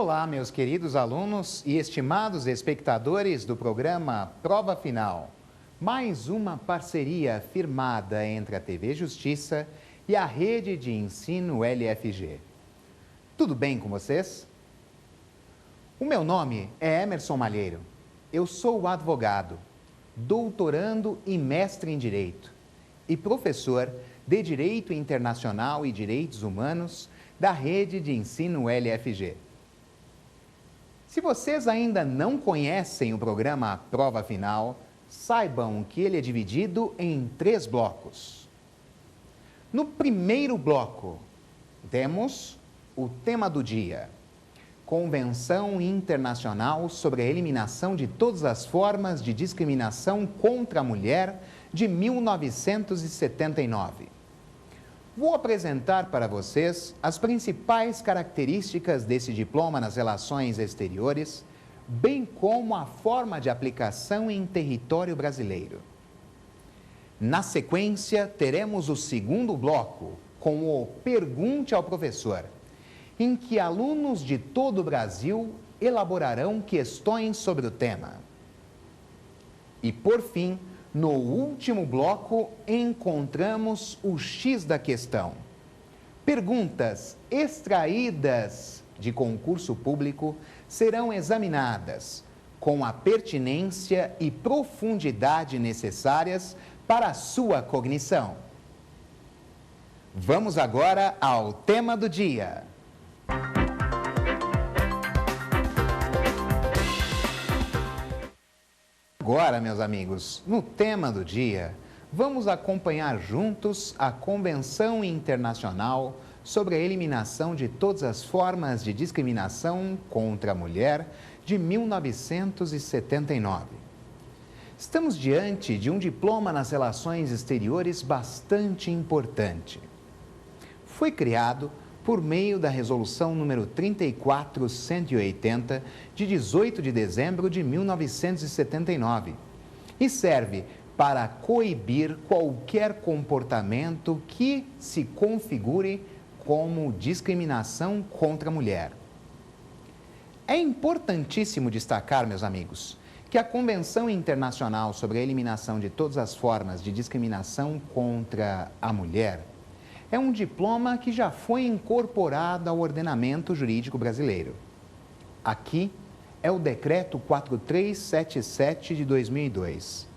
Olá, meus queridos alunos e estimados espectadores do programa Prova Final. Mais uma parceria firmada entre a TV Justiça e a Rede de Ensino LFG. Tudo bem com vocês? O meu nome é Emerson Malheiro. Eu sou advogado, doutorando e mestre em Direito e professor de Direito Internacional e Direitos Humanos da Rede de Ensino LFG. Se vocês ainda não conhecem o programa Prova Final, saibam que ele é dividido em 3 blocos. No primeiro bloco, temos o tema do dia, Convenção Internacional sobre a Eliminação de Todas as Formas de Discriminação contra a Mulher, de 1979. Vou apresentar para vocês as principais características desse diploma nas relações exteriores, bem como a forma de aplicação em território brasileiro. Na sequência, teremos o segundo bloco, com o Pergunte ao Professor, em que alunos de todo o Brasil elaborarão questões sobre o tema. E, por fim, no último bloco, encontramos o X da questão. Perguntas extraídas de concurso público serão examinadas com a pertinência e profundidade necessárias para a sua cognição. Vamos agora ao tema do dia. Agora, meus amigos, no tema do dia, vamos acompanhar juntos a Convenção Internacional sobre a Eliminação de Todas as Formas de Discriminação contra a Mulher, de 1979. Estamos diante de um diploma nas relações exteriores bastante importante. Foi criado por meio da Resolução número 34.180, de 18 de dezembro de 1979, e serve para coibir qualquer comportamento que se configure como discriminação contra a mulher. É importantíssimo destacar, meus amigos, que a Convenção Internacional sobre a Eliminação de Todas as Formas de Discriminação contra a Mulher é um diploma que já foi incorporado ao ordenamento jurídico brasileiro. Aqui é o Decreto 4377 de 2002.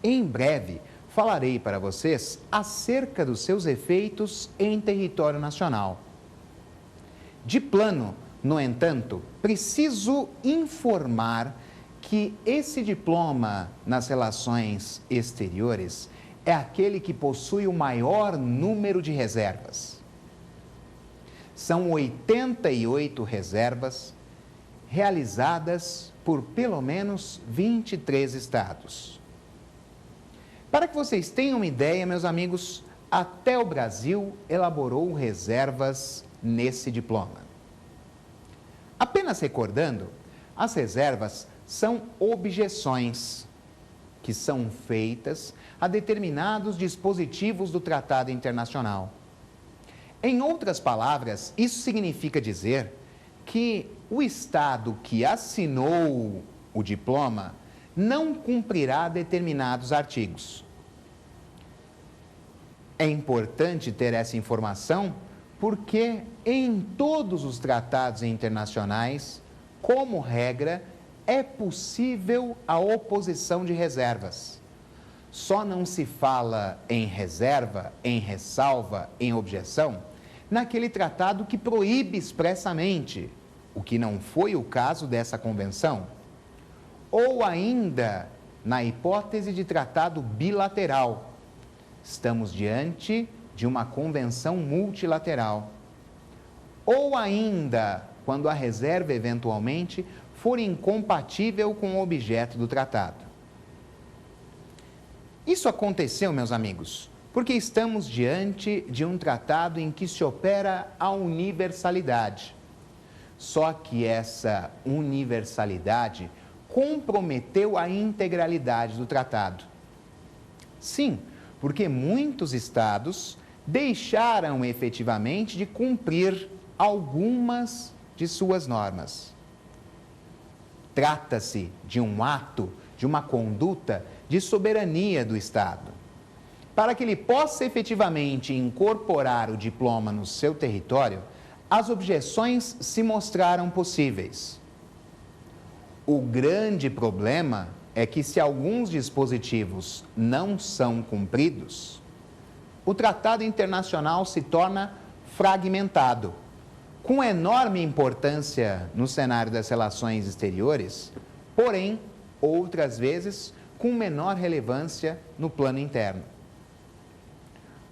Em breve, falarei para vocês acerca dos seus efeitos em território nacional. De plano, no entanto, preciso informar que esse diploma nas relações exteriores é aquele que possui o maior número de reservas. São 88 reservas realizadas por pelo menos 23 estados. Para que vocês tenham uma ideia, meus amigos, até o Brasil elaborou reservas nesse diploma. Apenas recordando, as reservas são objeções que são feitas a determinados dispositivos do Tratado Internacional. Em outras palavras, isso significa dizer que o Estado que assinou o diploma não cumprirá determinados artigos. É importante ter essa informação porque em todos os tratados internacionais, como regra, é possível a oposição de reservas. Só não se fala em reserva, em ressalva, em objeção, naquele tratado que proíbe expressamente, o que não foi o caso dessa convenção, ou ainda na hipótese de tratado bilateral. Estamos diante de uma convenção multilateral. Ou ainda, quando a reserva eventualmente for incompatível com o objeto do tratado. Isso aconteceu, meus amigos, porque estamos diante de um tratado em que se opera a universalidade. Só que essa universalidade comprometeu a integralidade do tratado. Sim, porque muitos estados deixaram efetivamente de cumprir algumas de suas normas. Trata-se de um ato, de uma conduta de soberania do Estado. Para que ele possa efetivamente incorporar o diploma no seu território, as objeções se mostraram possíveis. O grande problema é que, se alguns dispositivos não são cumpridos, o tratado internacional se torna fragmentado, com enorme importância no cenário das relações exteriores, porém, outras vezes, com menor relevância no plano interno.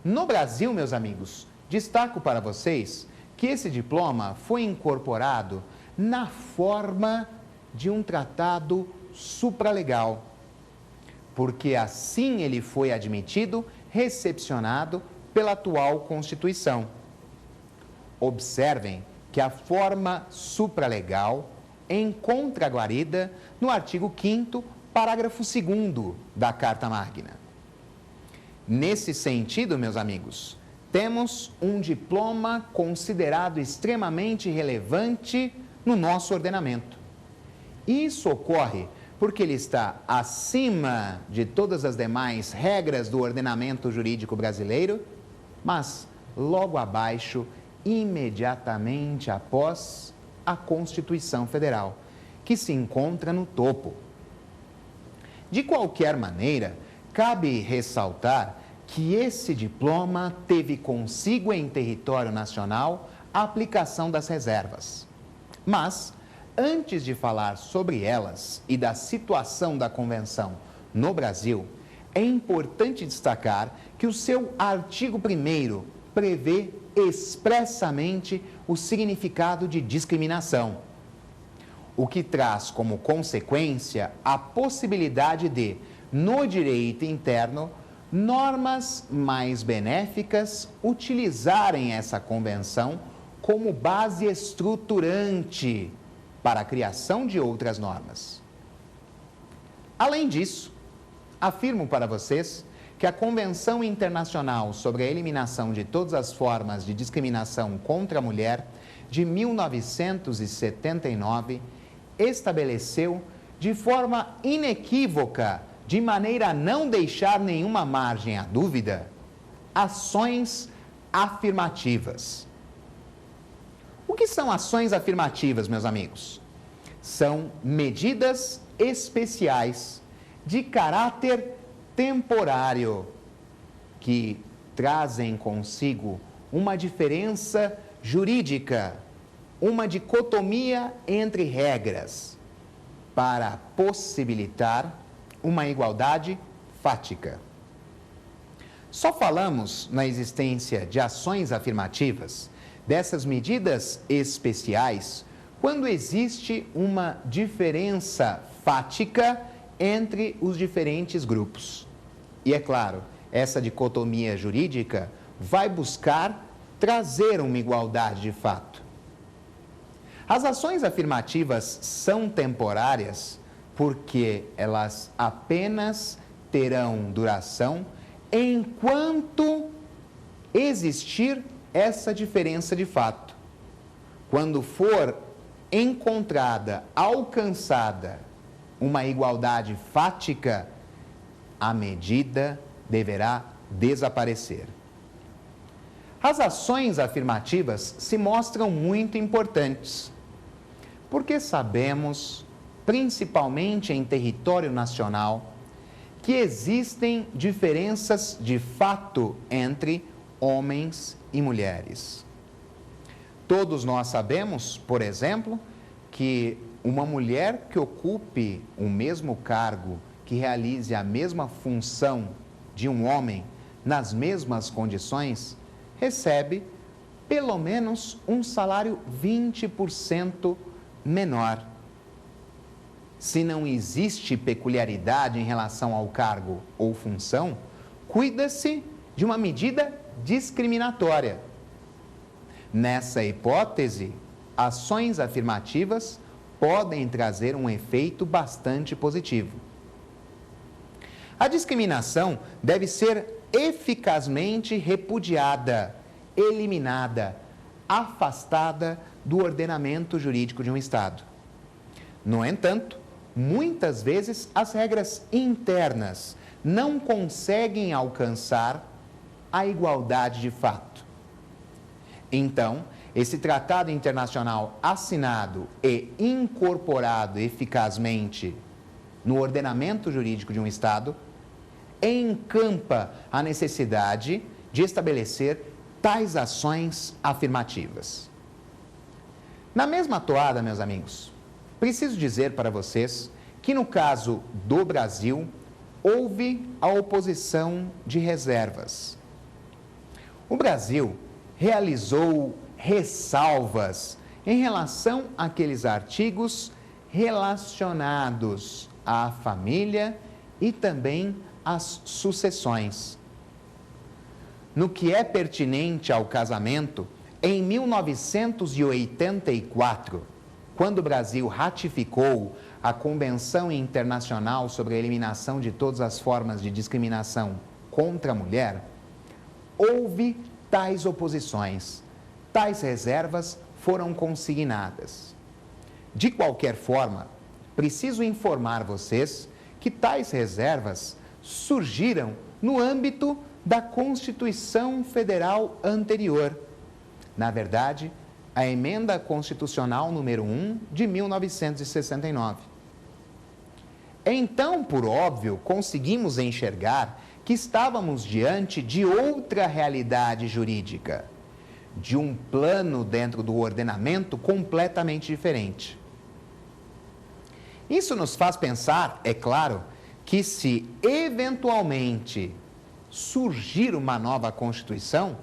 No Brasil, meus amigos, destaco para vocês que esse diploma foi incorporado na forma de um tratado supralegal, porque assim ele foi admitido, recepcionado pela atual Constituição. Observem que a forma supralegal encontra guarida no artigo 5º, parágrafo 2º da Carta Magna. Nesse sentido, meus amigos, temos um diploma considerado extremamente relevante no nosso ordenamento. Isso ocorre porque ele está acima de todas as demais regras do ordenamento jurídico brasileiro, mas logo abaixo, imediatamente após a Constituição Federal, que se encontra no topo. De qualquer maneira, cabe ressaltar que esse diploma teve consigo em território nacional a aplicação das reservas. Mas, antes de falar sobre elas e da situação da Convenção no Brasil, é importante destacar que o seu artigo 1º prevê expressamente o significado de discriminação, o que traz como consequência a possibilidade de, no direito interno, normas mais benéficas utilizarem essa convenção como base estruturante para a criação de outras normas. Além disso, afirmo para vocês que a Convenção Internacional sobre a Eliminação de Todas as Formas de Discriminação contra a Mulher, de 1979, estabeleceu de forma inequívoca, de maneira a não deixar nenhuma margem à dúvida, ações afirmativas. O que são ações afirmativas, meus amigos? São medidas especiais de caráter temporário que trazem consigo uma diferença jurídica, uma dicotomia entre regras, para possibilitar uma igualdade fática. Só falamos na existência de ações afirmativas, dessas medidas especiais, quando existe uma diferença fática entre os diferentes grupos. E é claro, essa dicotomia jurídica vai buscar trazer uma igualdade de fato. As ações afirmativas são temporárias porque elas apenas terão duração enquanto existir essa diferença de fato. Quando for encontrada, alcançada uma igualdade fática, a medida deverá desaparecer. As ações afirmativas se mostram muito importantes, porque sabemos, principalmente em território nacional, que existem diferenças de fato entre homens e mulheres. Todos nós sabemos, por exemplo, que uma mulher que ocupe o mesmo cargo, que realize a mesma função de um homem nas mesmas condições, recebe pelo menos um salário 20% menor. Se não existe peculiaridade em relação ao cargo ou função, cuida-se de uma medida discriminatória. Nessa hipótese, ações afirmativas podem trazer um efeito bastante positivo. A discriminação deve ser eficazmente repudiada, eliminada, afastada do ordenamento jurídico de um Estado. No entanto, muitas vezes as regras internas não conseguem alcançar a igualdade de fato. Então, esse tratado internacional assinado e incorporado eficazmente no ordenamento jurídico de um Estado encampa a necessidade de estabelecer tais ações afirmativas. Na mesma toada, meus amigos, preciso dizer para vocês que no caso do Brasil, houve a oposição de reservas. O Brasil realizou ressalvas em relação àqueles artigos relacionados à família e também às sucessões. No que é pertinente ao casamento, em 1984, quando o Brasil ratificou a Convenção Internacional sobre a Eliminação de Todas as Formas de Discriminação contra a Mulher, houve tais oposições, tais reservas foram consignadas. De qualquer forma, preciso informar vocês que tais reservas surgiram no âmbito da Constituição Federal anterior. Na verdade, a Emenda Constitucional número 1 de 1969. Então, por óbvio, conseguimos enxergar que estávamos diante de outra realidade jurídica, de um plano dentro do ordenamento completamente diferente. Isso nos faz pensar, é claro, que se eventualmente surgir uma nova Constituição,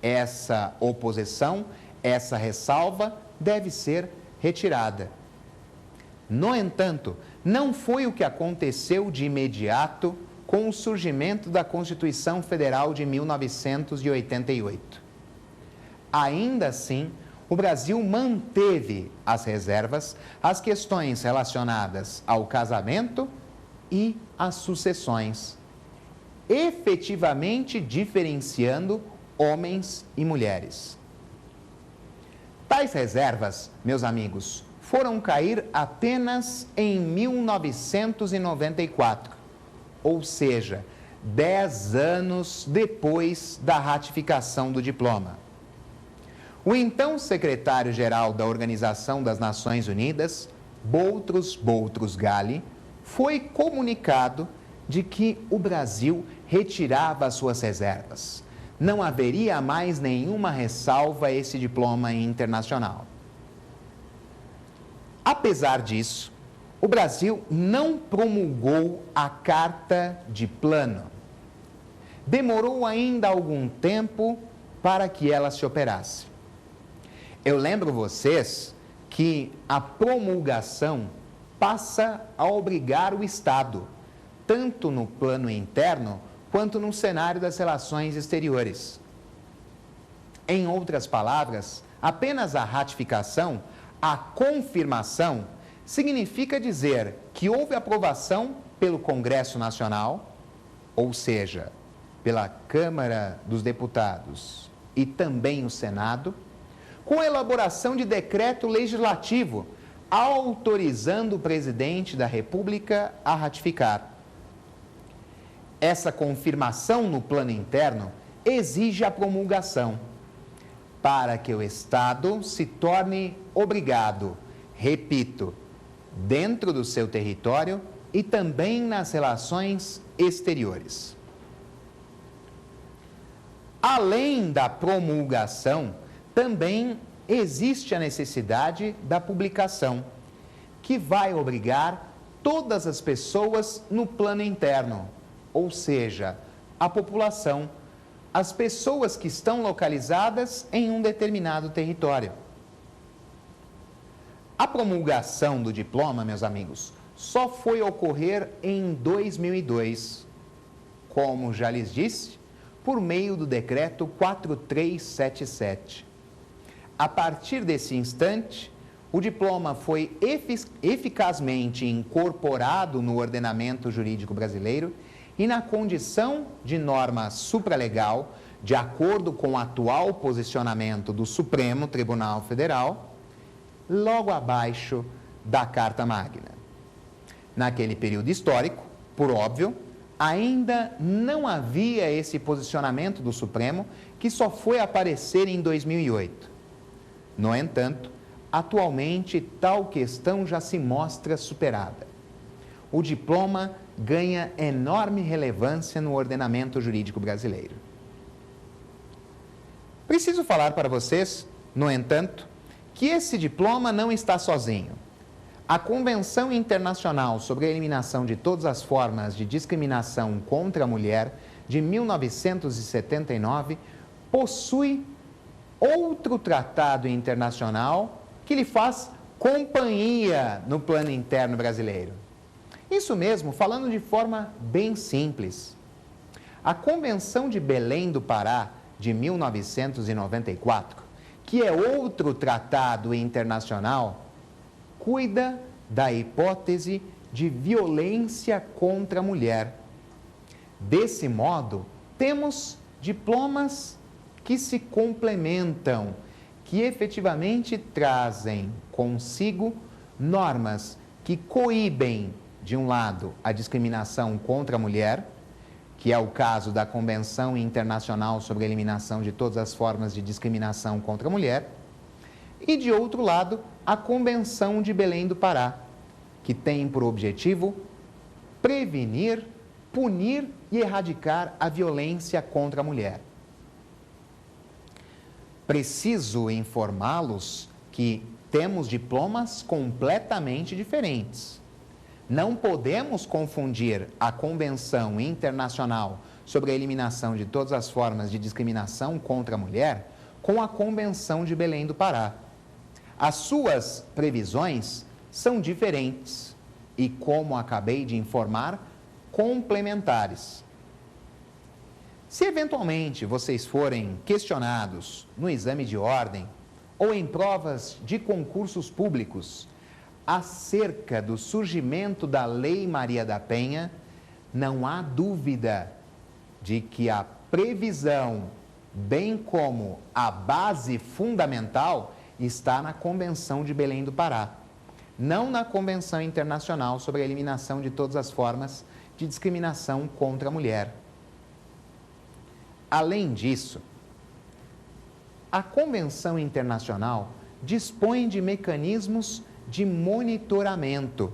essa oposição, essa ressalva deve ser retirada. No entanto, não foi o que aconteceu de imediato com o surgimento da Constituição Federal de 1988. Ainda assim, o Brasil manteve as reservas às questões relacionadas ao casamento e às sucessões, efetivamente diferenciando homens e mulheres. Tais reservas, meus amigos, foram cair apenas em 1994, ou seja, 10 anos depois da ratificação do diploma. O então secretário-geral da Organização das Nações Unidas, Boutros Boutros-Ghali, foi comunicado de que o Brasil retirava suas reservas. Não haveria mais nenhuma ressalva a esse diploma internacional. Apesar disso, o Brasil não promulgou a Carta de Plano. Demorou ainda algum tempo para que ela se operasse. Eu lembro vocês que a promulgação passa a obrigar o Estado, tanto no plano interno quanto no cenário das relações exteriores. Em outras palavras, apenas a ratificação, a confirmação, significa dizer que houve aprovação pelo Congresso Nacional, ou seja, pela Câmara dos Deputados e também o Senado, com a elaboração de decreto legislativo, autorizando o presidente da República a ratificar. Essa confirmação no plano interno exige a promulgação, para que o Estado se torne obrigado, repito, dentro do seu território e também nas relações exteriores. Além da promulgação, também existe a necessidade da publicação, que vai obrigar todas as pessoas no plano interno, ou seja, a população, as pessoas que estão localizadas em um determinado território. A promulgação do diploma, meus amigos, só foi ocorrer em 2002, como já lhes disse, por meio do decreto 4377. A partir desse instante, o diploma foi eficazmente incorporado no ordenamento jurídico brasileiro e na condição de norma supralegal de acordo com o atual posicionamento do Supremo Tribunal Federal, logo abaixo da Carta Magna. Naquele período histórico, por óbvio, ainda não havia esse posicionamento do Supremo, que só foi aparecer em 2008. No entanto, atualmente tal questão já se mostra superada. O diploma ganha enorme relevância no ordenamento jurídico brasileiro. Preciso falar para vocês, no entanto, que esse diploma não está sozinho. A Convenção Internacional sobre a Eliminação de Todas as Formas de Discriminação contra a Mulher, de 1979, possui outro tratado internacional que lhe faz companhia no plano interno brasileiro. Isso mesmo, falando de forma bem simples. A Convenção de Belém do Pará, de 1994, que é outro tratado internacional, cuida da hipótese de violência contra a mulher. Desse modo, temos diplomas que se complementam, que efetivamente trazem consigo normas que coíbem, de um lado, a discriminação contra a mulher, que é o caso da Convenção Internacional sobre a Eliminação de Todas as Formas de Discriminação contra a Mulher, e, de outro lado, a Convenção de Belém do Pará, que tem por objetivo prevenir, punir e erradicar a violência contra a mulher. Preciso informá-los que temos diplomas completamente diferentes. Não podemos confundir a Convenção Internacional sobre a Eliminação de Todas as Formas de Discriminação contra a Mulher com a Convenção de Belém do Pará. As suas previsões são diferentes e, como acabei de informar, complementares. Se eventualmente vocês forem questionados no exame de ordem ou em provas de concursos públicos acerca do surgimento da Lei Maria da Penha, não há dúvida de que a previsão, bem como a base fundamental, está na Convenção de Belém do Pará, não na Convenção Internacional sobre a Eliminação de Todas as Formas de Discriminação contra a Mulher. Além disso, a Convenção Internacional dispõe de mecanismos de monitoramento,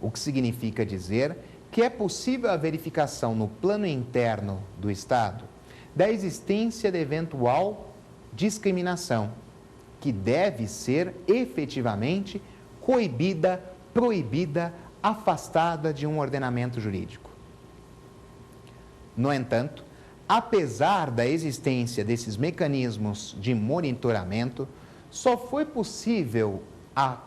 o que significa dizer que é possível a verificação no plano interno do Estado da existência de eventual discriminação, que deve ser efetivamente coibida, proibida, afastada de um ordenamento jurídico. No entanto, apesar da existência desses mecanismos de monitoramento, só foi possível a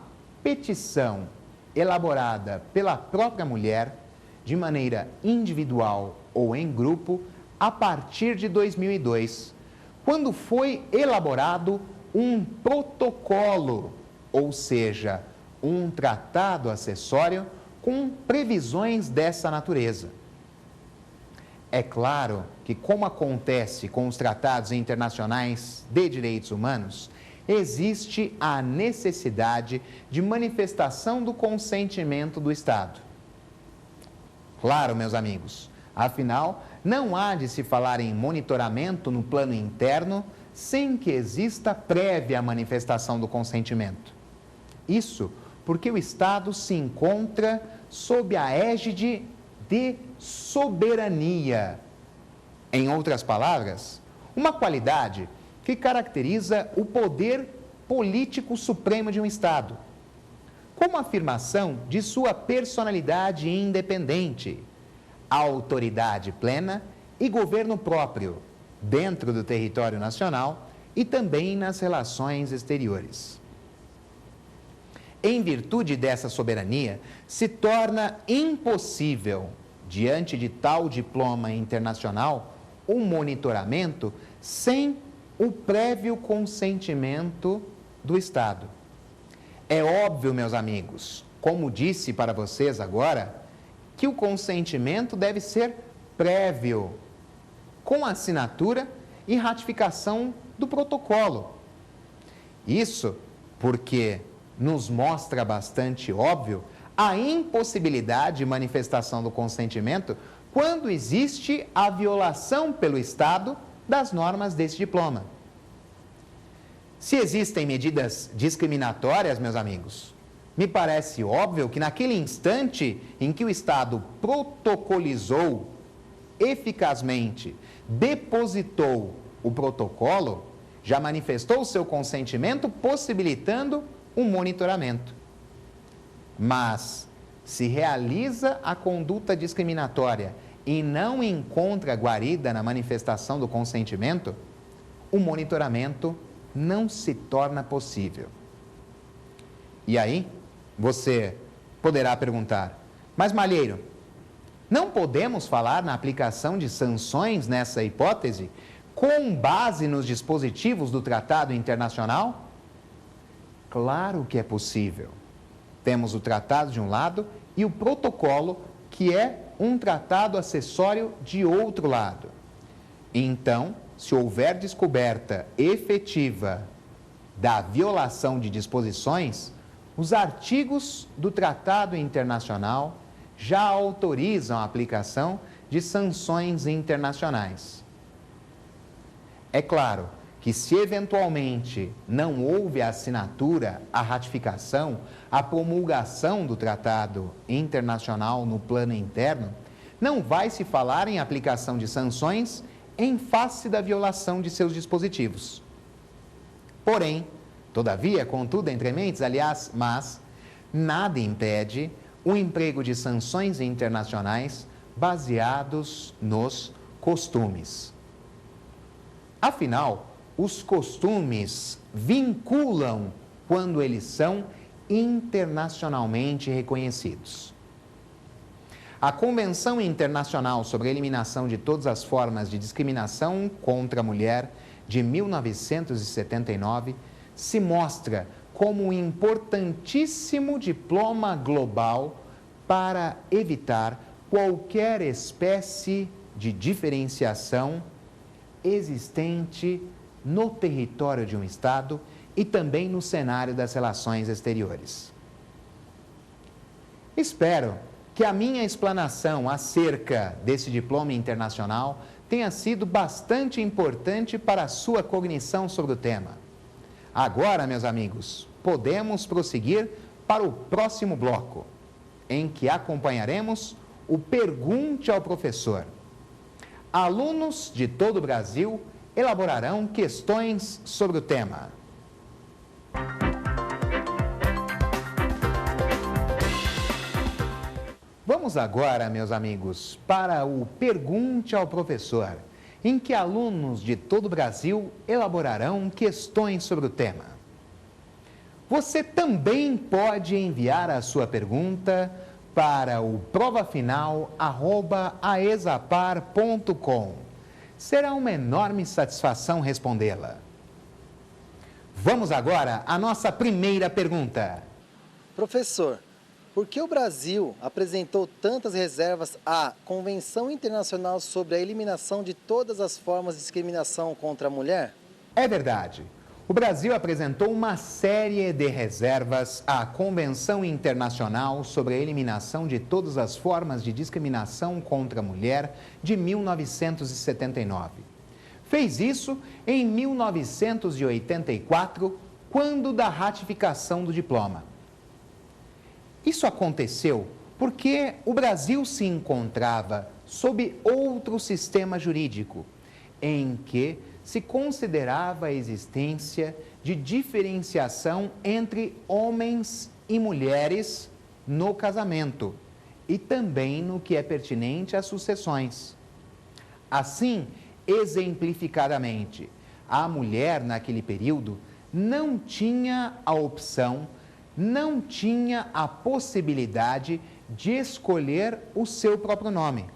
petição elaborada pela própria mulher, de maneira individual ou em grupo, a partir de 2002, quando foi elaborado um protocolo, ou seja, um tratado acessório com previsões dessa natureza. É claro que, como acontece com os tratados internacionais de direitos humanos, existe a necessidade de manifestação do consentimento do Estado. Claro, meus amigos, afinal, não há de se falar em monitoramento no plano interno sem que exista prévia manifestação do consentimento. Isso porque o Estado se encontra sob a égide de soberania. Em outras palavras, uma qualidade que caracteriza o poder político supremo de um Estado, como afirmação de sua personalidade independente, autoridade plena e governo próprio, dentro do território nacional e também nas relações exteriores. Em virtude dessa soberania, se torna impossível, diante de tal diploma internacional, um monitoramento sem o prévio consentimento do Estado. É óbvio, meus amigos, como disse para vocês agora, que o consentimento deve ser prévio, com assinatura e ratificação do protocolo. Isso porque nos mostra bastante óbvio a impossibilidade de manifestação do consentimento quando existe a violação pelo Estado das normas desse diploma. Se existem medidas discriminatórias, meus amigos, me parece óbvio que naquele instante em que o Estado protocolizou eficazmente, depositou o protocolo, já manifestou o seu consentimento, possibilitando um monitoramento. Mas, se realiza a conduta discriminatória e não encontra guarida na manifestação do consentimento, o monitoramento não se torna possível. E aí, você poderá perguntar, mas Malheiro, não podemos falar na aplicação de sanções nessa hipótese com base nos dispositivos do tratado internacional? Claro que é possível. Temos o tratado de um lado e o protocolo, que é um tratado acessório de outro lado. Então, se houver descoberta efetiva da violação de disposições, os artigos do tratado internacional já autorizam a aplicação de sanções internacionais. É claro que se eventualmente não houve a assinatura, a ratificação, a promulgação do tratado internacional no plano interno, não vai se falar em aplicação de sanções em face da violação de seus dispositivos. Porém, todavia, contudo, entre mentes, aliás, mas nada impede o emprego de sanções internacionais baseados nos costumes. Afinal, os costumes vinculam quando eles são internacionalmente reconhecidos. A Convenção Internacional sobre a Eliminação de Todas as Formas de Discriminação contra a Mulher, de 1979, se mostra como um importantíssimo diploma global para evitar qualquer espécie de diferenciação existente no território de um Estado e também no cenário das relações exteriores. Espero que a minha explanação acerca desse diploma internacional tenha sido bastante importante para a sua cognição sobre o tema. Agora, meus amigos, podemos prosseguir para o próximo bloco, em que acompanharemos o Pergunte ao Professor. Alunos de todo o Brasil elaborarão questões sobre o tema. Vamos agora, meus amigos, para o Pergunte ao Professor, em que alunos de todo o Brasil elaborarão questões sobre o tema. Você também pode enviar a sua pergunta para o provafinal@aesapar.com. Será uma enorme satisfação respondê-la. Vamos agora à nossa primeira pergunta. Professor, por que o Brasil apresentou tantas reservas à Convenção Internacional sobre a Eliminação de Todas as Formas de Discriminação contra a Mulher? É verdade. O Brasil apresentou uma série de reservas à Convenção Internacional sobre a Eliminação de Todas as Formas de Discriminação contra a Mulher, de 1979. Fez isso em 1984, quando da ratificação do diploma. Isso aconteceu porque o Brasil se encontrava sob outro sistema jurídico, em que se considerava a existência de diferenciação entre homens e mulheres no casamento e também no que é pertinente às sucessões. Assim, exemplificadamente, a mulher naquele período não tinha a opção, não tinha a possibilidade de escolher o seu próprio nome.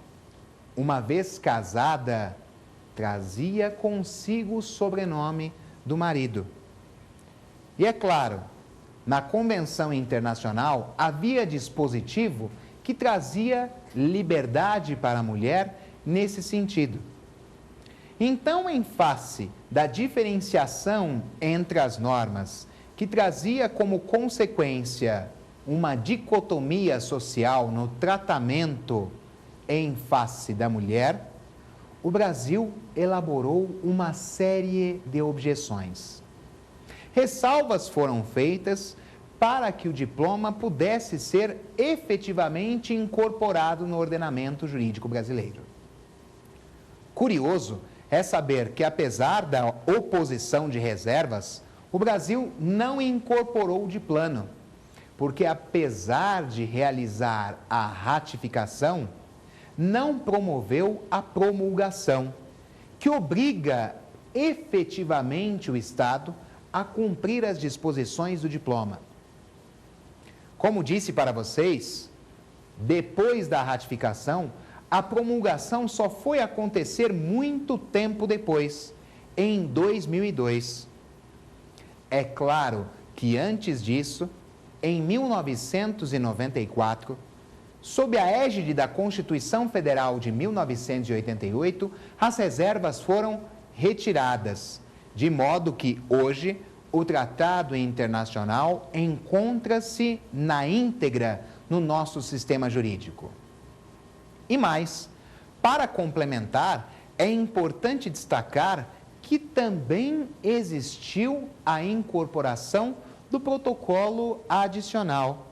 Uma vez casada, trazia consigo o sobrenome do marido. E é claro, na Convenção Internacional havia dispositivo que trazia liberdade para a mulher nesse sentido. Então, em face da diferenciação entre as normas, que trazia como consequência uma dicotomia social no tratamento em face da mulher, o Brasil elaborou uma série de objeções. Ressalvas foram feitas para que o diploma pudesse ser efetivamente incorporado no ordenamento jurídico brasileiro. Curioso é saber que, apesar da oposição de reservas, o Brasil não incorporou de plano, porque, apesar de realizar a ratificação, não promoveu a promulgação, que obriga efetivamente o Estado a cumprir as disposições do diploma. Como disse para vocês, depois da ratificação, a promulgação só foi acontecer muito tempo depois, em 2002. É claro que antes disso, em 1994, sob a égide da Constituição Federal de 1988, as reservas foram retiradas, de modo que hoje o tratado internacional encontra-se na íntegra no nosso sistema jurídico. E mais, para complementar, é importante destacar que também existiu a incorporação do protocolo adicional,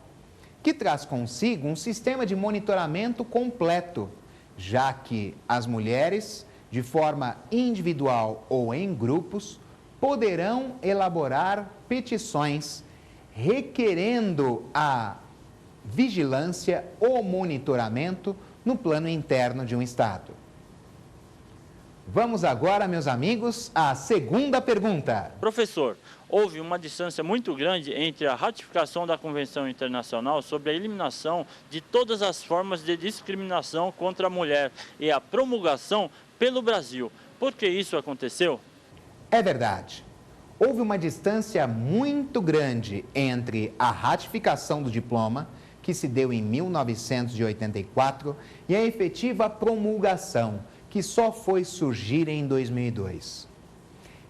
que traz consigo um sistema de monitoramento completo, já que as mulheres, de forma individual ou em grupos, poderão elaborar petições requerendo a vigilância ou monitoramento no plano interno de um Estado. Vamos agora, meus amigos, à segunda pergunta. Professor, houve uma distância muito grande entre a ratificação da Convenção Internacional sobre a eliminação de todas as formas de discriminação contra a mulher e a promulgação pelo Brasil. Por que isso aconteceu? É verdade. Houve uma distância muito grande entre a ratificação do diploma, que se deu em 1984, e a efetiva promulgação, que só foi surgir em 2002.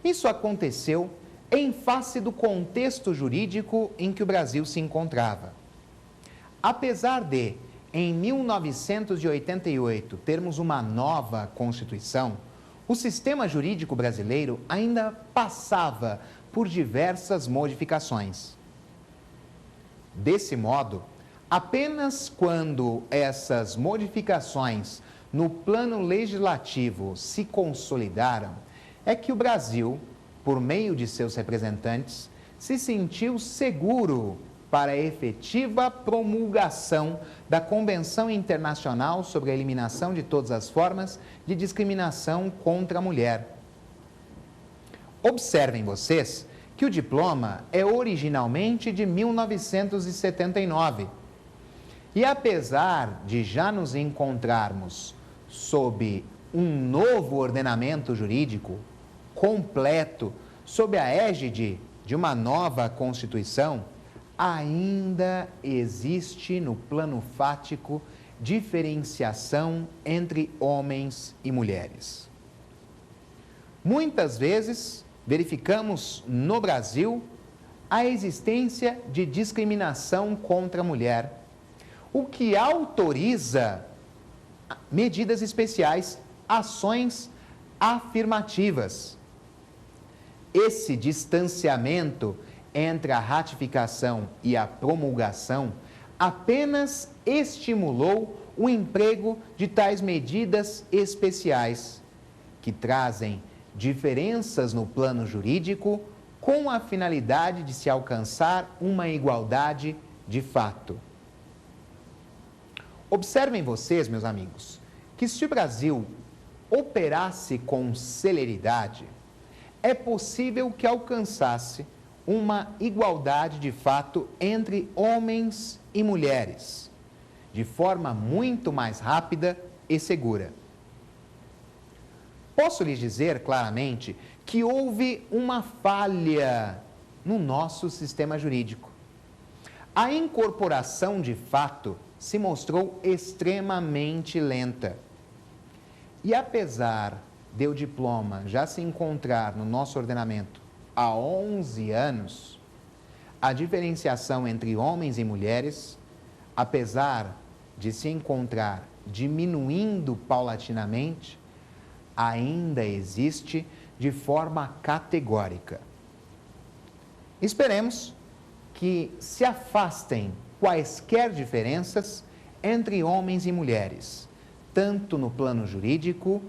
Isso aconteceu em face do contexto jurídico em que o Brasil se encontrava. Apesar de, em 1988, termos uma nova Constituição, o sistema jurídico brasileiro ainda passava por diversas modificações. Desse modo, apenas quando essas modificações no plano legislativo se consolidaram, é que o Brasil, por meio de seus representantes, se sentiu seguro para a efetiva promulgação da Convenção Internacional sobre a Eliminação de Todas as Formas de Discriminação contra a Mulher. Observem vocês que o diploma é originalmente de 1979. E apesar de já nos encontrarmos sob um novo ordenamento jurídico completo, sob a égide de uma nova Constituição, ainda existe no plano fático diferenciação entre homens e mulheres. Muitas vezes verificamos no Brasil a existência de discriminação contra a mulher, o que autoriza medidas especiais, ações afirmativas. Esse distanciamento entre a ratificação e a promulgação apenas estimulou o emprego de tais medidas especiais, que trazem diferenças no plano jurídico com a finalidade de se alcançar uma igualdade de fato. Observem vocês, meus amigos, que se o Brasil operasse com celeridade, é possível que alcançasse uma igualdade de fato entre homens e mulheres, de forma muito mais rápida e segura. Posso lhes dizer claramente que houve uma falha no nosso sistema jurídico. A incorporação de fato se mostrou extremamente lenta. E apesar deu diploma já se encontrar no nosso ordenamento há 11 anos, a diferenciação entre homens e mulheres, apesar de se encontrar diminuindo paulatinamente, ainda existe de forma categórica. Esperemos que se afastem quaisquer diferenças entre homens e mulheres, tanto no plano jurídico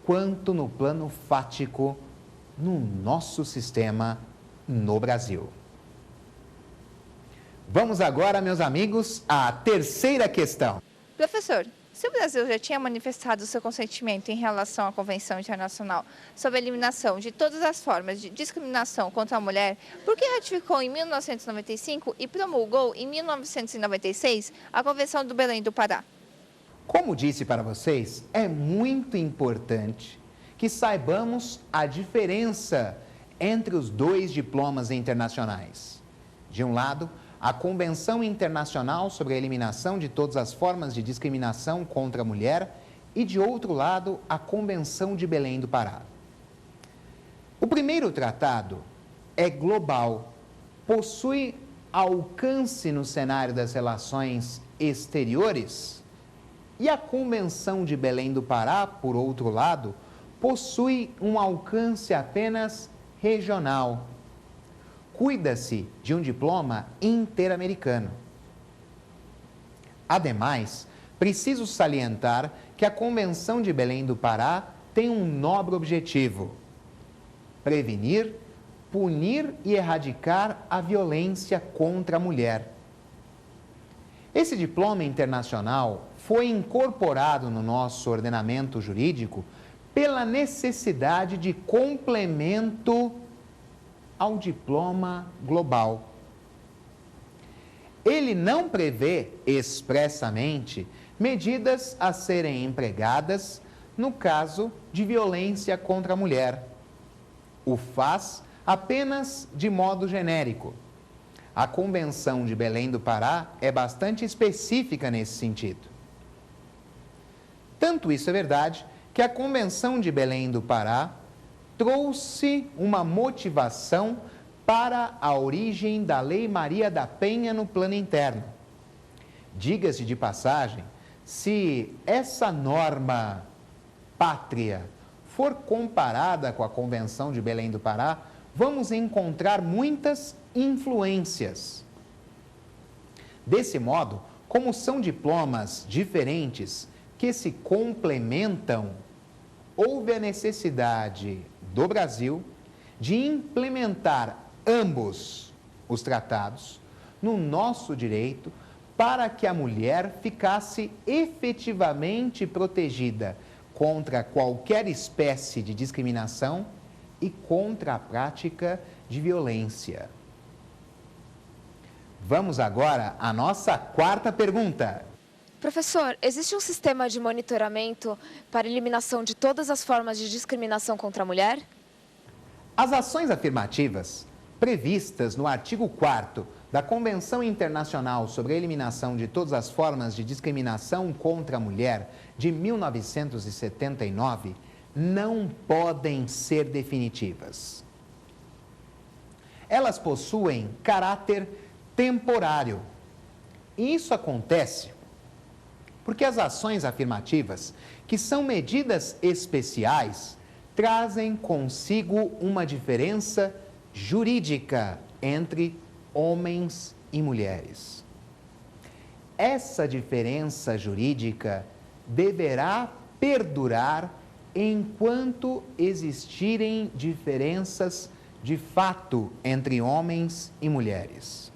quanto no plano fático no nosso sistema no Brasil. Vamos agora, meus amigos, à terceira questão. Professor, se o Brasil já tinha manifestado seu consentimento em relação à Convenção Internacional sobre a eliminação de todas as formas de discriminação contra a mulher, por que ratificou em 1995 e promulgou em 1996 a Convenção do Belém do Pará? Como disse para vocês, é muito importante que saibamos a diferença entre os dois diplomas internacionais. De um lado, a Convenção Internacional sobre a Eliminação de Todas as Formas de Discriminação contra a Mulher e, de outro lado, a Convenção de Belém do Pará. O primeiro tratado é global, possui alcance no cenário das relações exteriores e a Convenção de Belém do Pará, por outro lado, possui um alcance apenas regional. Cuida-se de um diploma interamericano. Ademais, preciso salientar que a Convenção de Belém do Pará tem um nobre objetivo: prevenir, punir e erradicar a violência contra a mulher. Esse diploma internacional foi incorporado no nosso ordenamento jurídico pela necessidade de complemento ao diploma global. Ele não prevê expressamente medidas a serem empregadas no caso de violência contra a mulher. O faz apenas de modo genérico. A Convenção de Belém do Pará é bastante específica nesse sentido. Tanto isso é verdade que a Convenção de Belém do Pará trouxe uma motivação para a origem da Lei Maria da Penha no plano interno. Diga-se de passagem, se essa norma pátria for comparada com a Convenção de Belém do Pará, vamos encontrar muitas influências. Desse modo, como são diplomas diferentes que se complementam, houve a necessidade do Brasil de implementar ambos os tratados no nosso direito para que a mulher ficasse efetivamente protegida contra qualquer espécie de discriminação e contra a prática de violência. Vamos agora à nossa quarta pergunta. Professor, existe um sistema de monitoramento para eliminação de todas as formas de discriminação contra a mulher? As ações afirmativas previstas no artigo 4º da Convenção Internacional sobre a Eliminação de Todas as Formas de Discriminação contra a Mulher de 1979 não podem ser definitivas. Elas possuem caráter temporário. E isso acontece porque as ações afirmativas, que são medidas especiais, trazem consigo uma diferença jurídica entre homens e mulheres. Essa diferença jurídica deverá perdurar enquanto existirem diferenças de fato entre homens e mulheres.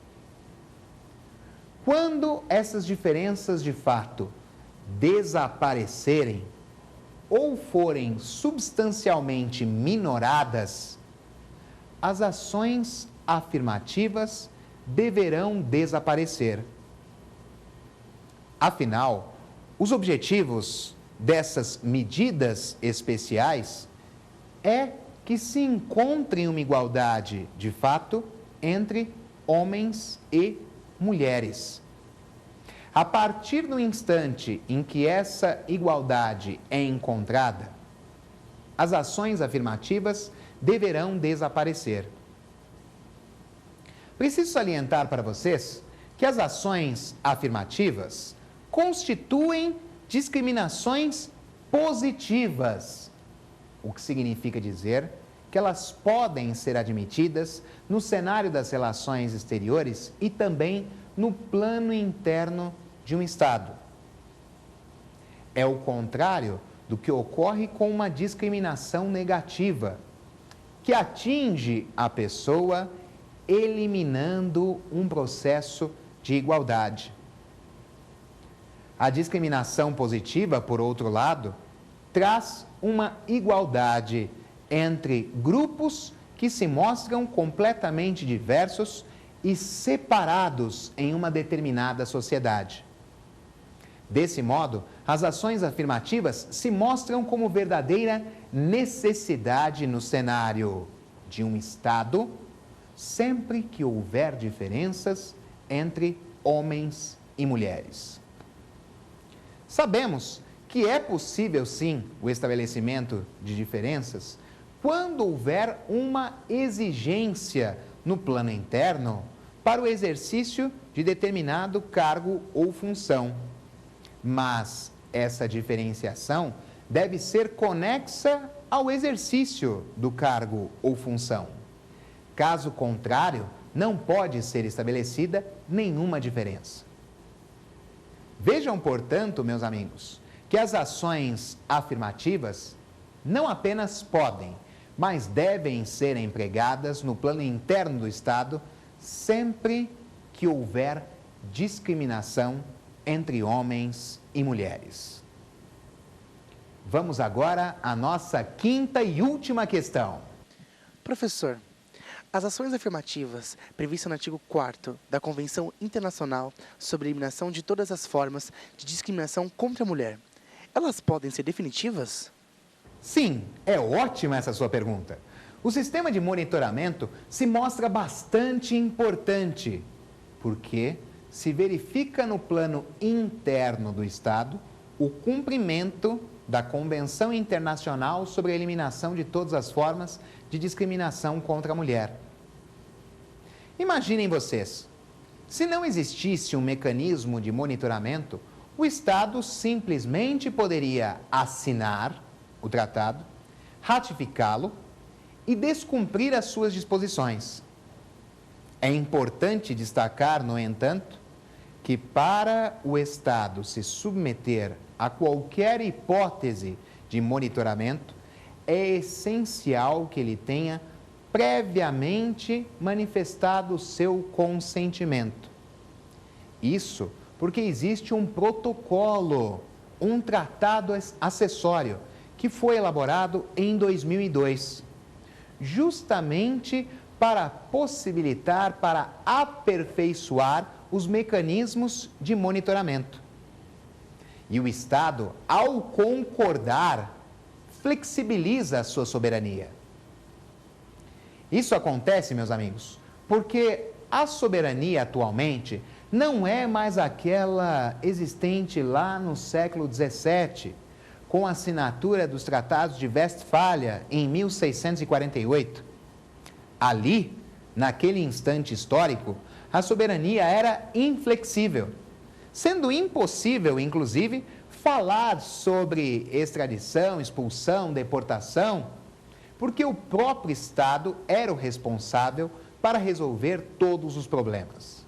Quando essas diferenças de fato desaparecerem ou forem substancialmente minoradas, as ações afirmativas deverão desaparecer. Afinal, os objetivos dessas medidas especiais é que se encontre uma igualdade de fato entre homens e mulheres. A partir do instante em que essa igualdade é encontrada, as ações afirmativas deverão desaparecer. Preciso salientar para vocês que as ações afirmativas constituem discriminações positivas, o que significa dizer que elas podem ser admitidas no cenário das relações exteriores e também no plano interno de um Estado. É o contrário do que ocorre com uma discriminação negativa, que atinge a pessoa eliminando um processo de igualdade. A discriminação positiva, por outro lado, traz uma igualdade entre grupos que se mostram completamente diversos e separados em uma determinada sociedade. Desse modo, as ações afirmativas se mostram como verdadeira necessidade no cenário de um Estado, sempre que houver diferenças entre homens e mulheres. Sabemos que é possível, sim, o estabelecimento de diferenças quando houver uma exigência no plano interno para o exercício de determinado cargo ou função. Mas essa diferenciação deve ser conexa ao exercício do cargo ou função. Caso contrário, não pode ser estabelecida nenhuma diferença. Vejam, portanto, meus amigos, que as ações afirmativas não apenas podem, mas devem ser empregadas no plano interno do Estado sempre que houver discriminação entre homens e mulheres. Vamos agora à nossa quinta e última questão. Professor, as ações afirmativas previstas no artigo 4º da Convenção Internacional sobre a Eliminação de Todas as Formas de Discriminação contra a Mulher, elas podem ser definitivas? Sim, é ótima essa sua pergunta. O sistema de monitoramento se mostra bastante importante, porque se verifica no plano interno do Estado o cumprimento da Convenção Internacional sobre a Eliminação de Todas as Formas de Discriminação contra a Mulher. Imaginem vocês, se não existisse um mecanismo de monitoramento, o Estado simplesmente poderia assinar o tratado, ratificá-lo e descumprir as suas disposições. É importante destacar, no entanto, que para o Estado se submeter a qualquer hipótese de monitoramento, é essencial que ele tenha previamente manifestado o seu consentimento. Isso porque existe um protocolo, um tratado acessório, que foi elaborado em 2002, justamente para possibilitar, para aperfeiçoar os mecanismos de monitoramento. E o Estado, ao concordar, flexibiliza a sua soberania. Isso acontece, meus amigos, porque a soberania atualmente não é mais aquela existente lá no século XVII, com a assinatura dos Tratados de Westfália em 1648. Ali, naquele instante histórico, a soberania era inflexível, sendo impossível, inclusive, falar sobre extradição, expulsão, deportação, porque o próprio Estado era o responsável para resolver todos os problemas.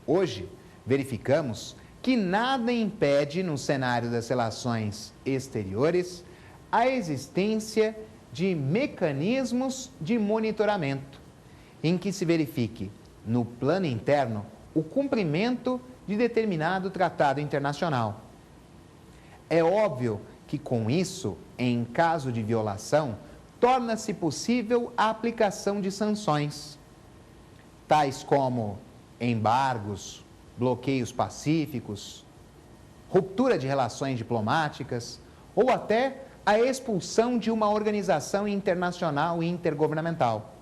Hoje, verificamos que nada impede, no cenário das relações exteriores, a existência de mecanismos de monitoramento, em que se verifique, no plano interno, o cumprimento de determinado tratado internacional. É óbvio que, com isso, em caso de violação, torna-se possível a aplicação de sanções, tais como embargos, bloqueios pacíficos, ruptura de relações diplomáticas ou até a expulsão de uma organização internacional e intergovernamental.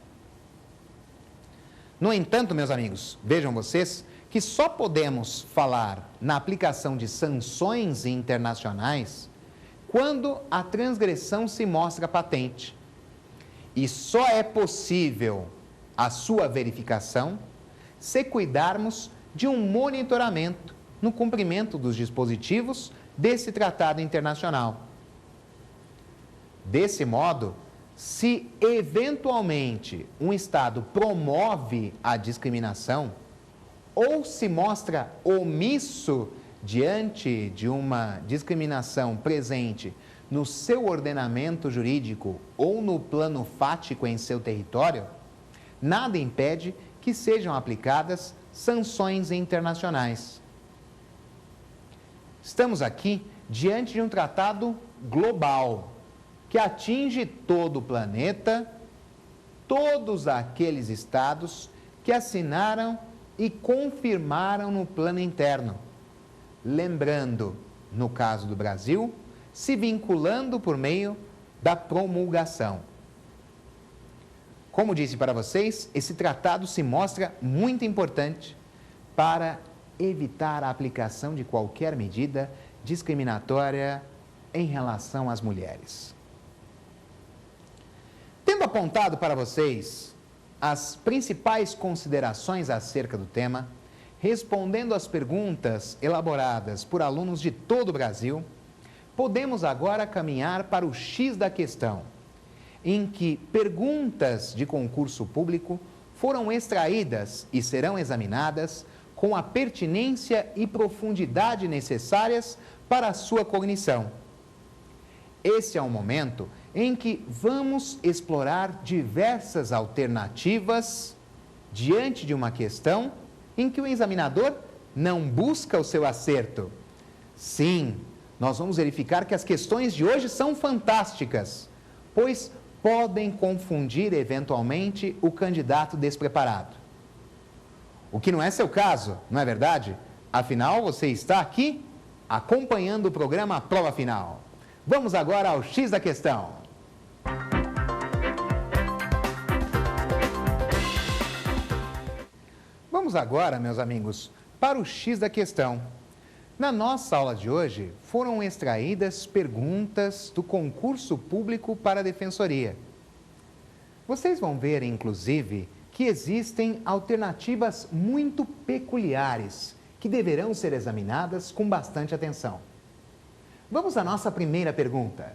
No entanto, meus amigos, vejam vocês que só podemos falar na aplicação de sanções internacionais quando a transgressão se mostra patente. E só é possível a sua verificação se cuidarmos de um monitoramento no cumprimento dos dispositivos desse tratado internacional. Desse modo, se eventualmente um Estado promove a discriminação ou se mostra omisso diante de uma discriminação presente no seu ordenamento jurídico ou no plano fático em seu território, nada impede que sejam aplicadas sanções internacionais. Estamos aqui diante de um tratado global que atinge todo o planeta, todos aqueles estados que assinaram e confirmaram no plano interno. Lembrando, no caso do Brasil, se vinculando por meio da promulgação. Como disse para vocês, esse tratado se mostra muito importante para evitar a aplicação de qualquer medida discriminatória em relação às mulheres. Tendo apontado para vocês as principais considerações acerca do tema, respondendo às perguntas elaboradas por alunos de todo o Brasil, podemos agora caminhar para o X da questão, em que perguntas de concurso público foram extraídas e serão examinadas com a pertinência e profundidade necessárias para a sua cognição. Esse é um momento em que vamos explorar diversas alternativas diante de uma questão em que o examinador não busca o seu acerto. Sim, nós vamos verificar que as questões de hoje são fantásticas, pois podem confundir eventualmente o candidato despreparado. O que não é seu caso, não é verdade? Afinal, você está aqui acompanhando o programa Prova Final. Vamos agora ao X da questão. Vamos agora, meus amigos, para o X da questão. Na nossa aula de hoje, foram extraídas perguntas do concurso público para a Defensoria. Vocês vão ver, inclusive, que existem alternativas muito peculiares que deverão ser examinadas com bastante atenção. Vamos à nossa primeira pergunta.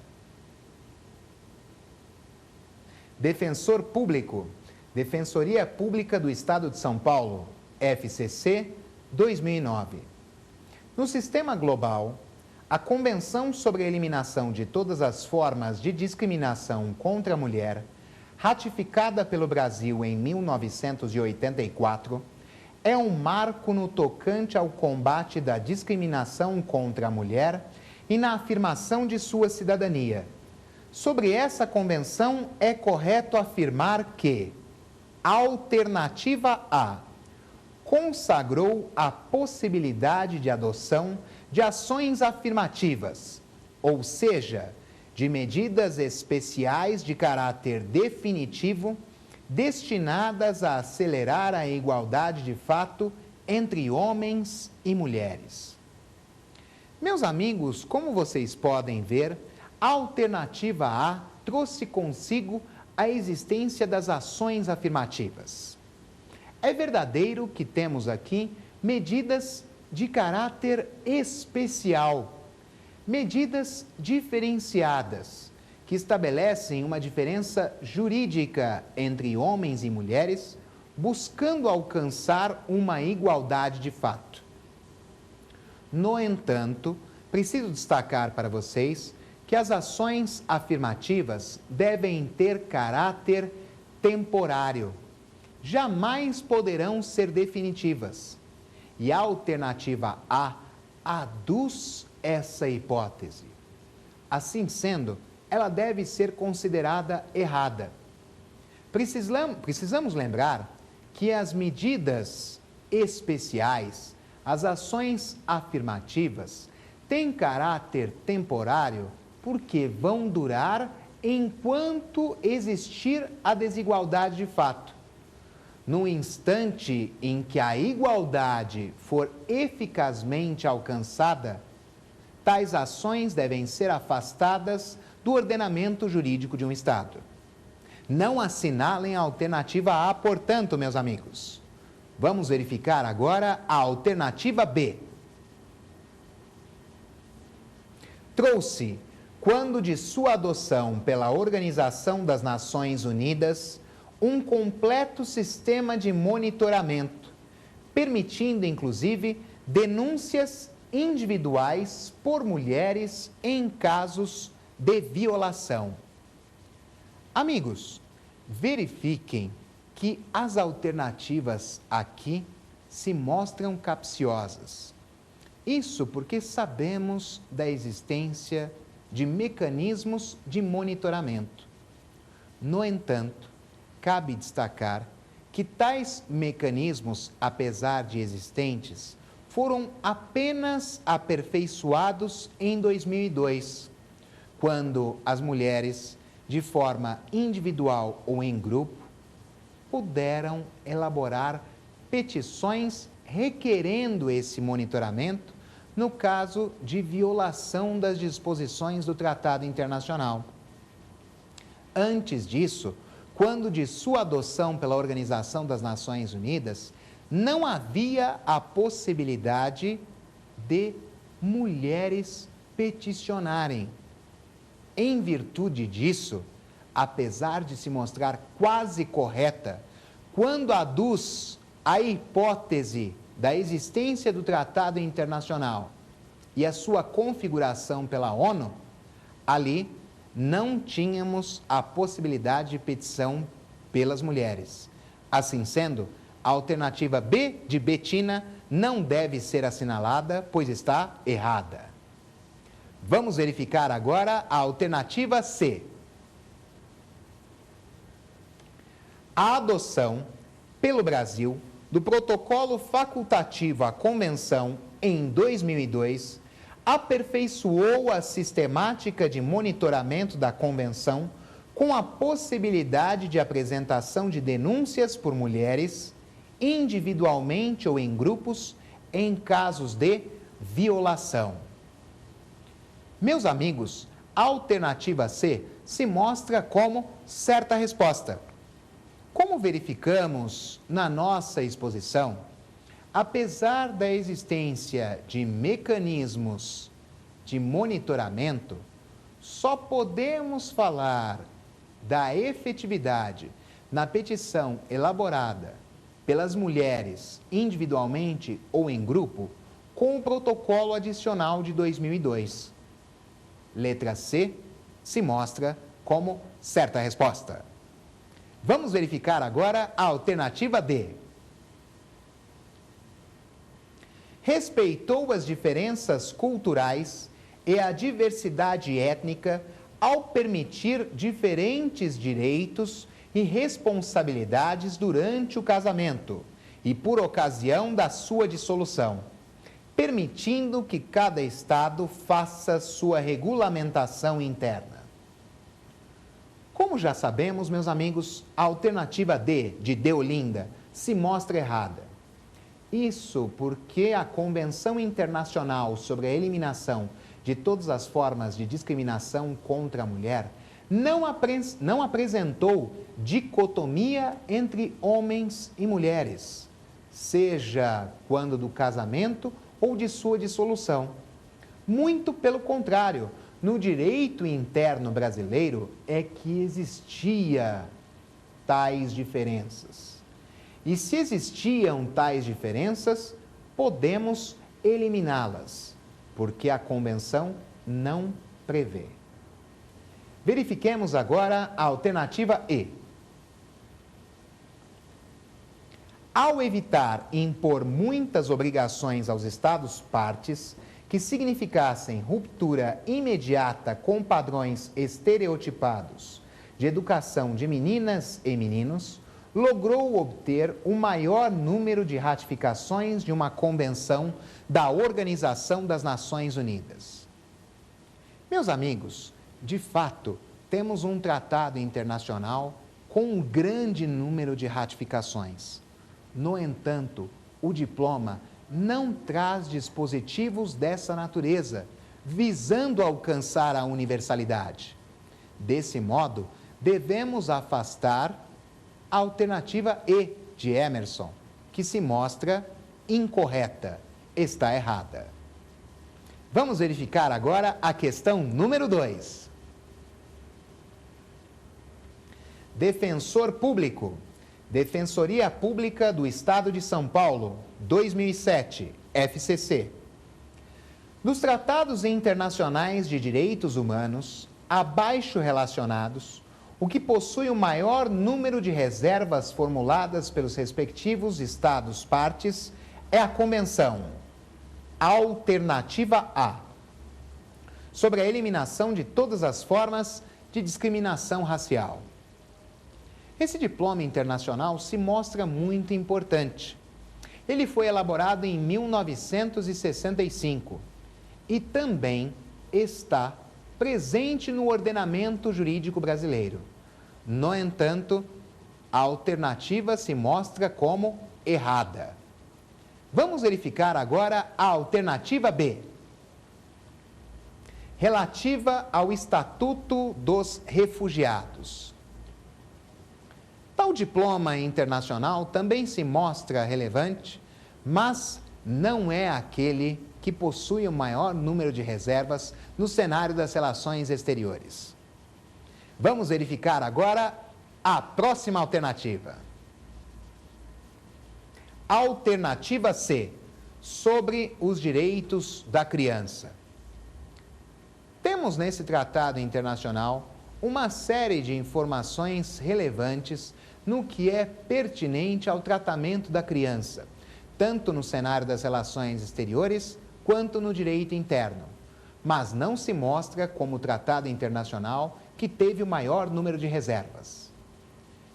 Defensor Público, Defensoria Pública do Estado de São Paulo, FCC, 2009. No sistema global, a Convenção sobre a Eliminação de Todas as Formas de Discriminação contra a Mulher, ratificada pelo Brasil em 1984, é um marco no tocante ao combate da discriminação contra a mulher e na afirmação de sua cidadania. Sobre essa convenção, é correto afirmar que: alternativa A, consagrou a possibilidade de adoção de ações afirmativas, ou seja, de medidas especiais de caráter definitivo, destinadas a acelerar a igualdade de fato entre homens e mulheres. Meus amigos, como vocês podem ver, a alternativa A trouxe consigo a existência das ações afirmativas. É verdadeiro que temos aqui medidas de caráter especial, medidas diferenciadas, que estabelecem uma diferença jurídica entre homens e mulheres, buscando alcançar uma igualdade de fato. No entanto, preciso destacar para vocês que as ações afirmativas devem ter caráter temporário, jamais poderão ser definitivas. E a alternativa A aduz essa hipótese. Assim sendo, ela deve ser considerada errada. Precisamos lembrar que as medidas especiais, as ações afirmativas, têm caráter temporário porque vão durar enquanto existir a desigualdade de fato. No instante em que a igualdade for eficazmente alcançada, tais ações devem ser afastadas do ordenamento jurídico de um Estado. Não assinalem a alternativa A, portanto, meus amigos. Vamos verificar agora a alternativa B. Trouxe, quando de sua adoção pela Organização das Nações Unidas, um completo sistema de monitoramento, permitindo, inclusive, denúncias individuais por mulheres em casos de violação. Amigos, verifiquem que as alternativas aqui se mostram capciosas. Isso porque sabemos da existência de mecanismos de monitoramento. No entanto, cabe destacar que tais mecanismos, apesar de existentes, foram apenas aperfeiçoados em 2002, quando as mulheres, de forma individual ou em grupo, puderam elaborar petições requerendo esse monitoramento no caso de violação das disposições do Tratado Internacional. Antes disso, quando de sua adoção pela Organização das Nações Unidas, não havia a possibilidade de mulheres peticionarem. Em virtude disso, apesar de se mostrar quase correta, quando aduz a hipótese da existência do Tratado Internacional e a sua configuração pela ONU, ali não tínhamos a possibilidade de petição pelas mulheres. Assim sendo, a alternativa B de Betina não deve ser assinalada, pois está errada. Vamos verificar agora a alternativa C. A adoção pelo Brasil do protocolo facultativo à Convenção em 2002 aperfeiçoou a sistemática de monitoramento da Convenção com a possibilidade de apresentação de denúncias por mulheres, individualmente ou em grupos, em casos de violação. Meus amigos, a alternativa C se mostra como certa resposta. Como verificamos na nossa exposição, apesar da existência de mecanismos de monitoramento, só podemos falar da efetividade na petição elaborada pelas mulheres individualmente ou em grupo com o protocolo adicional de 2002. Letra C se mostra como certa resposta. Vamos verificar agora a alternativa D. Respeitou as diferenças culturais e a diversidade étnica ao permitir diferentes direitos e responsabilidades durante o casamento e por ocasião da sua dissolução, permitindo que cada estado faça sua regulamentação interna. Como já sabemos, meus amigos, a alternativa D, de Deolinda, se mostra errada. Isso porque a Convenção Internacional sobre a Eliminação de todas as formas de discriminação contra a mulher não apresentou dicotomia entre homens e mulheres, seja quando do casamento ou de sua dissolução. Muito pelo contrário, no direito interno brasileiro é que existia tais diferenças. E se existiam tais diferenças, podemos eliminá-las, porque a Convenção não prevê. Verifiquemos agora a alternativa E. Ao evitar impor muitas obrigações aos Estados partes que significassem ruptura imediata com padrões estereotipados de educação de meninas e meninos, logrou obter o maior número de ratificações de uma convenção da Organização das Nações Unidas. Meus amigos, de fato, temos um tratado internacional com um grande número de ratificações. No entanto, o diploma não traz dispositivos dessa natureza, visando alcançar a universalidade. Desse modo, devemos afastar a alternativa E de Emerson, que se mostra incorreta, está errada. Vamos verificar agora a questão número 2. Defensor Público, Defensoria Pública do Estado de São Paulo, 2007, FCC. Nos tratados internacionais de direitos humanos, abaixo relacionados, o que possui o maior número de reservas formuladas pelos respectivos Estados-partes é a Convenção, alternativa A, sobre a eliminação de todas as formas de discriminação racial. Esse diploma internacional se mostra muito importante. Ele foi elaborado em 1965 e também está presente no ordenamento jurídico brasileiro. No entanto, a alternativa se mostra como errada. Vamos verificar agora a alternativa B, relativa ao Estatuto dos Refugiados. Tal diploma internacional também se mostra relevante, mas não é aquele que possui o maior número de reservas no cenário das relações exteriores. Vamos verificar agora a próxima alternativa. Alternativa C, sobre os direitos da criança. Temos nesse tratado internacional uma série de informações relevantes no que é pertinente ao tratamento da criança, tanto no cenário das relações exteriores quanto no direito interno, mas não se mostra como o tratado internacional que teve o maior número de reservas.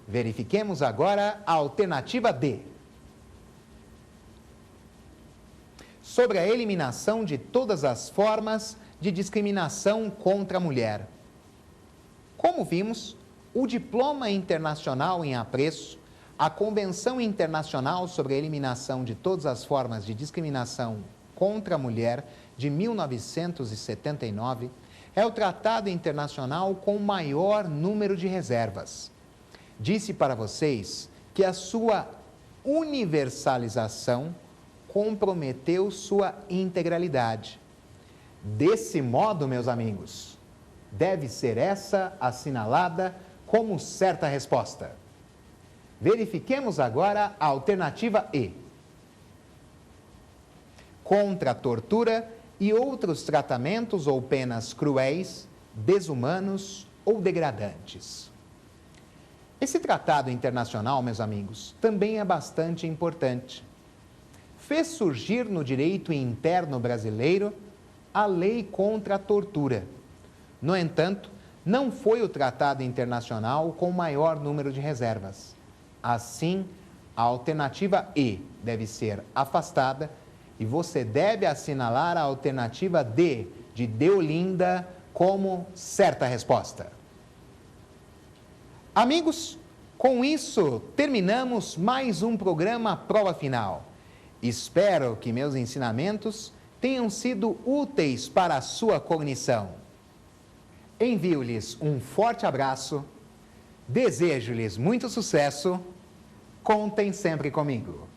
Verifiquemos agora a alternativa D, sobre a eliminação de todas as formas de discriminação contra a mulher. Como vimos, o Diploma Internacional em Apreço, a Convenção Internacional sobre a Eliminação de Todas as Formas de Discriminação contra a Mulher, de 1979, é o tratado internacional com o maior número de reservas. Disse para vocês que a sua universalização comprometeu sua integralidade. Desse modo, meus amigos, deve ser essa assinalada como certa resposta. Verifiquemos agora a alternativa E. Contra a tortura e outros tratamentos ou penas cruéis, desumanos ou degradantes. Esse tratado internacional, meus amigos, também é bastante importante. Fez surgir no direito interno brasileiro a lei contra a tortura. No entanto, não foi o tratado internacional com o maior número de reservas. Assim, a alternativa E deve ser afastada e você deve assinalar a alternativa D, de Deolinda, como certa resposta. Amigos, com isso terminamos mais um programa Prova Final. Espero que meus ensinamentos tenham sido úteis para a sua cognição. Envio-lhes um forte abraço, desejo-lhes muito sucesso, contem sempre comigo.